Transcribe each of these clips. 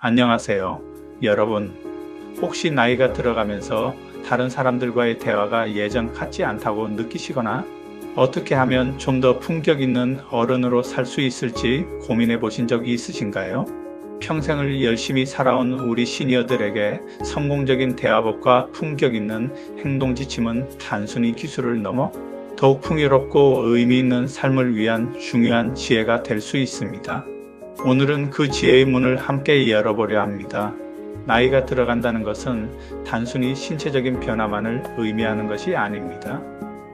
안녕하세요. 여러분, 혹시 나이가 들어가면서 다른 사람들과의 대화가 예전 같지 않다고 느끼시거나 어떻게 하면 좀 더 품격 있는 어른으로 살 수 있을지 고민해 보신 적이 있으신가요? 평생을 열심히 살아온 우리 시니어들에게 성공적인 대화법과 품격 있는 행동 지침은 단순히 기술을 넘어 더욱 풍요롭고 의미 있는 삶을 위한 중요한 지혜가 될 수 있습니다. 오늘은 그 지혜의 문을 함께 열어보려 합니다. 나이가 들어간다는 것은 단순히 신체적인 변화만을 의미하는 것이 아닙니다.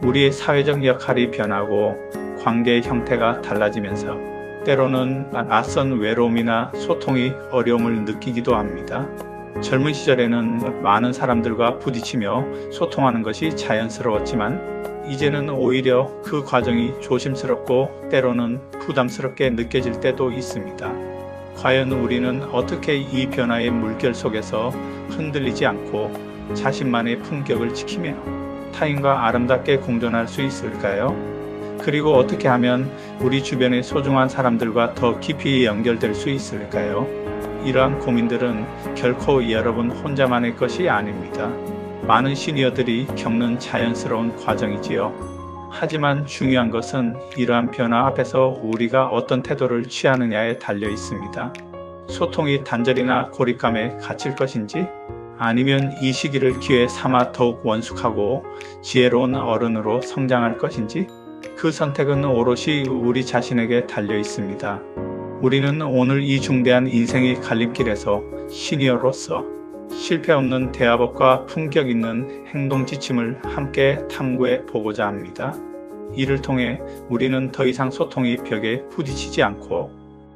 우리의 사회적 역할이 변하고 관계의 형태가 달라지면서 때로는 낯선 외로움이나 소통이 어려움을 느끼기도 합니다. 젊은 시절에는 많은 사람들과 부딪히며 소통하는 것이 자연스러웠지만 이제는 오히려 그 과정이 조심스럽고 때로는 부담스럽게 느껴질 때도 있습니다. 과연 우리는 어떻게 이 변화의 물결 속에서 흔들리지 않고 자신만의 품격을 지키며 타인과 아름답게 공존할 수 있을까요? 그리고 어떻게 하면 우리 주변의 소중한 사람들과 더 깊이 연결될 수 있을까요? 이러한 고민들은 결코 여러분 혼자만의 것이 아닙니다. 많은 시니어들이 겪는 자연스러운 과정이지요. 하지만 중요한 것은 이러한 변화 앞에서 우리가 어떤 태도를 취하느냐에 달려 있습니다. 소통이 단절이나 고립감에 갇힐 것인지, 아니면 이 시기를 기회 삼아 더욱 원숙하고 지혜로운 어른으로 성장할 것인지, 그 선택은 오롯이 우리 자신에게 달려 있습니다. 우리는 오늘 이 중대한 인생의 갈림길에서 시니어로서 실패 없는 대화법과 품격 있는 행동 지침을 함께 탐구해 보고자 합니다. 이를 통해 우리는 더 이상 소통의 벽에 부딪히지 않고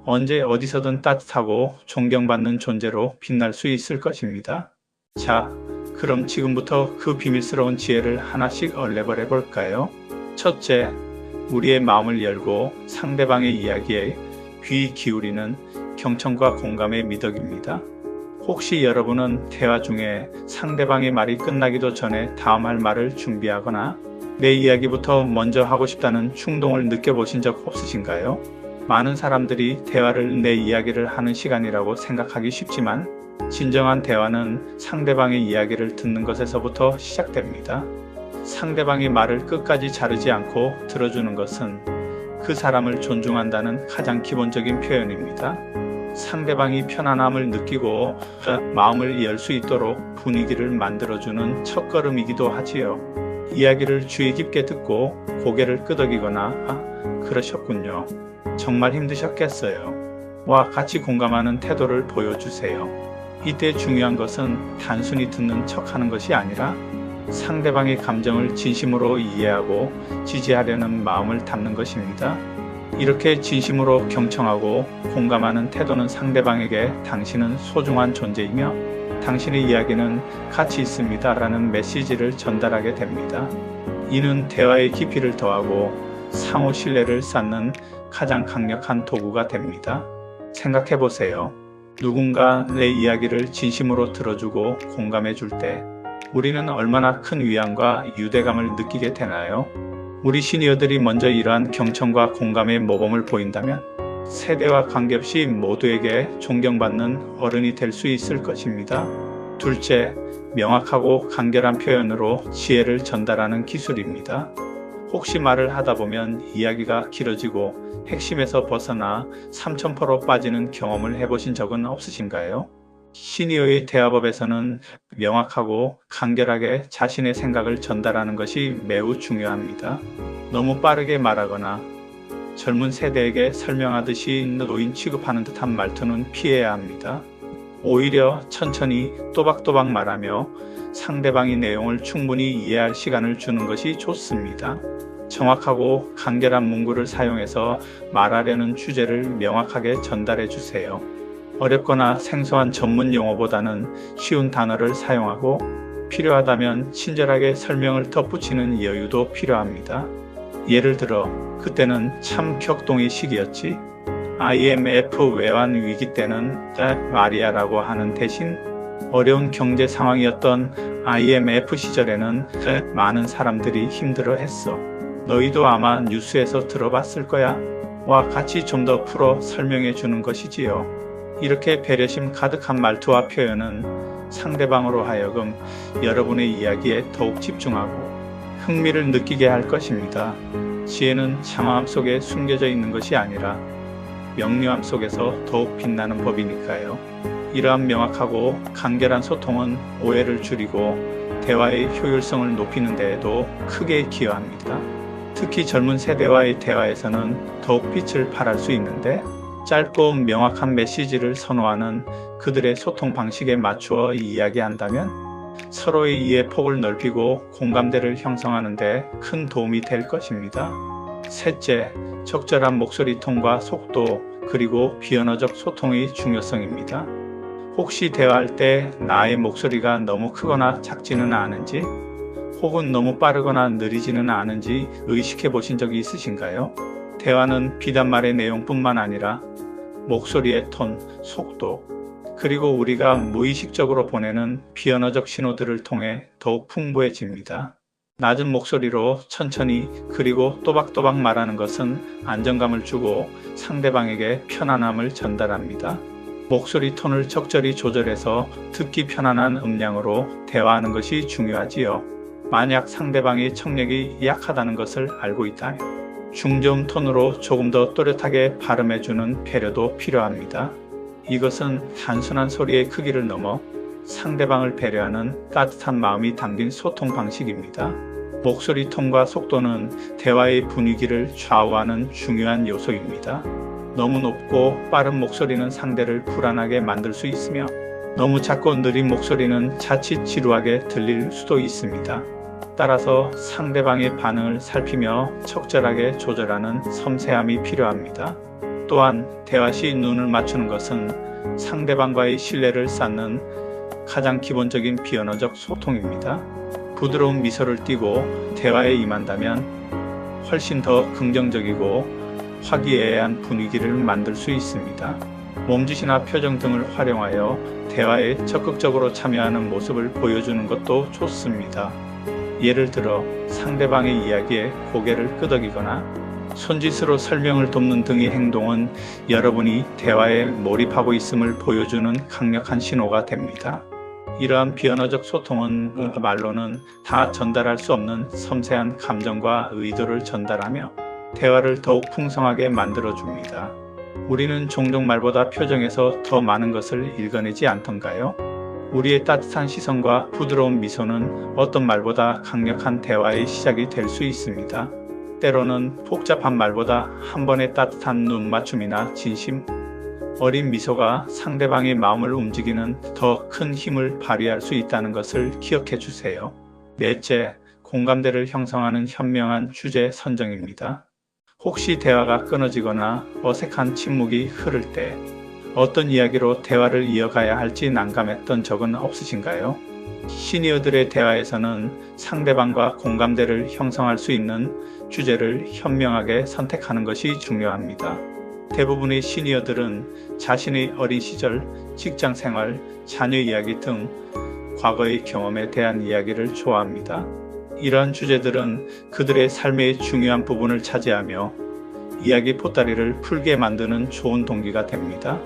언제 어디서든 따뜻하고 존경받는 존재로 빛날 수 있을 것입니다. 자, 그럼 지금부터 그 비밀스러운 지혜를 하나씩 얼레벌해 볼까요? 첫째, 우리의 마음을 열고 상대방의 이야기에 귀 기울이는 경청과 공감의 미덕입니다. 혹시 여러분은 대화 중에 상대방의 말이 끝나기도 전에 다음 할 말을 준비하거나 내 이야기부터 먼저 하고 싶다는 충동을 느껴보신 적 없으신가요? 많은 사람들이 대화를 내 이야기를 하는 시간이라고 생각하기 쉽지만 진정한 대화는 상대방의 이야기를 듣는 것에서부터 시작됩니다. 상대방의 말을 끝까지 자르지 않고 들어주는 것은 그 사람을 존중한다는 가장 기본적인 표현입니다. 상대방이 편안함을 느끼고 마음을 열 수 있도록 분위기를 만들어주는 첫걸음이기도 하지요. 이야기를 주의 깊게 듣고 고개를 끄덕이거나 그러셨군요. 정말 힘드셨겠어요. 와 같이 공감하는 태도를 보여주세요. 이때 중요한 것은 단순히 듣는 척하는 것이 아니라 상대방의 감정을 진심으로 이해하고 지지하려는 마음을 담는 것입니다. 이렇게 진심으로 경청하고 공감하는 태도는 상대방에게 당신은 소중한 존재이며 당신의 이야기는 가치 있습니다 라는 메시지를 전달하게 됩니다. 이는 대화의 깊이를 더하고 상호 신뢰를 쌓는 가장 강력한 도구가 됩니다. 생각해 보세요. 누군가 내 이야기를 진심으로 들어주고 공감해 줄 때 우리는 얼마나 큰 위안과 유대감을 느끼게 되나요? 우리 시니어들이 먼저 이러한 경청과 공감의 모범을 보인다면 세대와 관계없이 모두에게 존경받는 어른이 될 수 있을 것입니다. 둘째, 명확하고 간결한 표현으로 지혜를 전달하는 기술입니다. 혹시 말을 하다 보면 이야기가 길어지고 핵심에서 벗어나 삼천포로 빠지는 경험을 해보신 적은 없으신가요? 시니어의 대화법에서는 명확하고 간결하게 자신의 생각을 전달하는 것이 매우 중요합니다. 너무 빠르게 말하거나 젊은 세대에게 설명하듯이 노인 취급하는 듯한 말투는 피해야 합니다. 오히려 천천히 또박또박 말하며 상대방의 내용을 충분히 이해할 시간을 주는 것이 좋습니다. 정확하고 간결한 문구를 사용해서 말하려는 주제를 명확하게 전달해 주세요. 어렵거나 생소한 전문 용어보다는 쉬운 단어를 사용하고 필요하다면 친절하게 설명을 덧붙이는 여유도 필요합니다. 예를 들어 그때는 참 격동의 시기였지. IMF 외환 위기 때는 말이야라고 하는 대신 어려운 경제 상황이었던 IMF 시절에는 많은 사람들이 힘들어했어. 너희도 아마 뉴스에서 들어봤을 거야. 와 같이 좀 더 풀어 설명해 주는 것이지요. 이렇게 배려심 가득한 말투와 표현은 상대방으로 하여금 여러분의 이야기에 더욱 집중하고 흥미를 느끼게 할 것입니다. 지혜는 장황함 속에 숨겨져 있는 것이 아니라 명료함 속에서 더욱 빛나는 법이니까요. 이러한 명확하고 간결한 소통은 오해를 줄이고 대화의 효율성을 높이는 데에도 크게 기여합니다. 특히 젊은 세대와의 대화에서는 더욱 빛을 발할 수 있는데, 짧고 명확한 메시지를 선호하는 그들의 소통 방식에 맞추어 이야기한다면 서로의 이해 폭을 넓히고 공감대를 형성하는 데 큰 도움이 될 것입니다. 셋째, 적절한 목소리 톤과 속도, 그리고 비언어적 소통의 중요성입니다. 혹시 대화할 때 나의 목소리가 너무 크거나 작지는 않은지, 혹은 너무 빠르거나 느리지는 않은지 의식해 보신 적이 있으신가요? 대화는 비단 말의 내용뿐만 아니라 목소리의 톤, 속도, 그리고 우리가 무의식적으로 보내는 비언어적 신호들을 통해 더욱 풍부해집니다. 낮은 목소리로 천천히 그리고 또박또박 말하는 것은 안정감을 주고 상대방에게 편안함을 전달합니다. 목소리 톤을 적절히 조절해서 듣기 편안한 음량으로 대화하는 것이 중요하지요. 만약 상대방의 청력이 약하다는 것을 알고 있다면 중저음 톤으로 조금 더 또렷하게 발음해주는 배려도 필요합니다. 이것은 단순한 소리의 크기를 넘어 상대방을 배려하는 따뜻한 마음이 담긴 소통 방식입니다. 목소리 톤과 속도는 대화의 분위기를 좌우하는 중요한 요소입니다. 너무 높고 빠른 목소리는 상대를 불안하게 만들 수 있으며, 너무 작고 느린 목소리는 자칫 지루하게 들릴 수도 있습니다. 따라서 상대방의 반응을 살피며 적절하게 조절하는 섬세함이 필요합니다. 또한 대화 시 눈을 맞추는 것은 상대방과의 신뢰를 쌓는 가장 기본적인 비언어적 소통입니다. 부드러운 미소를 띠고 대화에 임한다면 훨씬 더 긍정적이고 화기애애한 분위기를 만들 수 있습니다. 몸짓이나 표정 등을 활용하여 대화에 적극적으로 참여하는 모습을 보여주는 것도 좋습니다. 예를 들어 상대방의 이야기에 고개를 끄덕이거나 손짓으로 설명을 돕는 등의 행동은 여러분이 대화에 몰입하고 있음을 보여주는 강력한 신호가 됩니다. 이러한 비언어적 소통은 말로는 다 전달할 수 없는 섬세한 감정과 의도를 전달하며 대화를 더욱 풍성하게 만들어줍니다. 우리는 종종 말보다 표정에서 더 많은 것을 읽어내지 않던가요? 우리의 따뜻한 시선과 부드러운 미소는 어떤 말보다 강력한 대화의 시작이 될 수 있습니다. 때로는 복잡한 말보다 한 번의 따뜻한 눈 맞춤이나 진심, 어린 미소가 상대방의 마음을 움직이는 더 큰 힘을 발휘할 수 있다는 것을 기억해 주세요. 넷째, 공감대를 형성하는 현명한 주제 선정입니다. 혹시 대화가 끊어지거나 어색한 침묵이 흐를 때 어떤 이야기로 대화를 이어가야 할지 난감했던 적은 없으신가요? 시니어들의 대화에서는 상대방과 공감대를 형성할 수 있는 주제를 현명하게 선택하는 것이 중요합니다. 대부분의 시니어들은 자신의 어린 시절, 직장 생활, 자녀 이야기 등 과거의 경험에 대한 이야기를 좋아합니다. 이러한 주제들은 그들의 삶의 중요한 부분을 차지하며 이야기 보따리를 풀게 만드는 좋은 동기가 됩니다.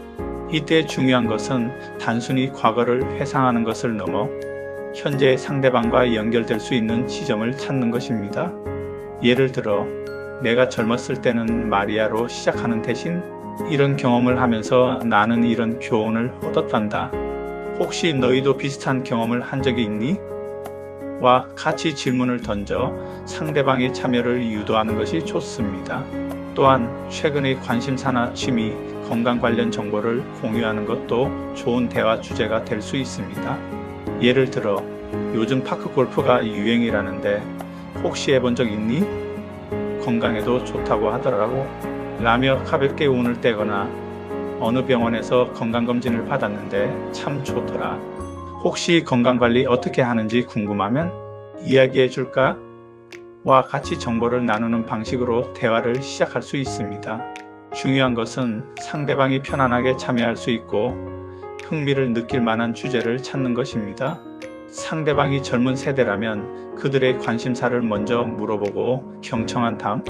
이때 중요한 것은 단순히 과거를 회상하는 것을 넘어 현재의 상대방과 연결될 수 있는 지점을 찾는 것입니다. 예를 들어, 내가 젊었을 때는 마리아로 시작하는 대신 이런 경험을 하면서 나는 이런 교훈을 얻었단다. 혹시 너희도 비슷한 경험을 한 적이 있니? 와 같이 질문을 던져 상대방의 참여를 유도하는 것이 좋습니다. 또한 최근의 관심사나 취미, 건강 관련 정보를 공유하는 것도 좋은 대화 주제가 될 수 있습니다. 예를 들어, 요즘 파크 골프가 유행이라는데 혹시 해본 적 있니? 건강에도 좋다고 하더라고. 라며 가볍게 운을 떼거나 어느 병원에서 건강검진을 받았는데 참 좋더라. 혹시 건강관리 어떻게 하는지 궁금하면 이야기해 줄까? 와 같이 정보를 나누는 방식으로 대화를 시작할 수 있습니다. 중요한 것은 상대방이 편안하게 참여할 수 있고 흥미를 느낄 만한 주제를 찾는 것입니다. 상대방이 젊은 세대라면 그들의 관심사를 먼저 물어보고 경청한 다음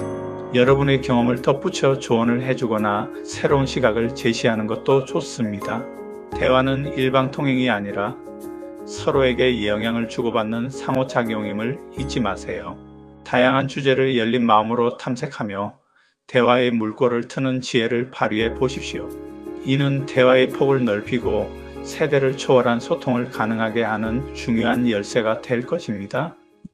여러분의 경험을 덧붙여 조언을 해주거나 새로운 시각을 제시하는 것도 좋습니다. 대화는 일방통행이 아니라 서로에게 영향을 주고받는 상호작용임을 잊지 마세요. 다양한 주제를 열린 마음으로 탐색하며 대화의 물꼬를 트는 지혜를 발휘해 보십시오. 이는 대화의 폭을 넓히고 세대를 초월한 소통을 가능하게 하는 중요한 열쇠가 될 것입니다.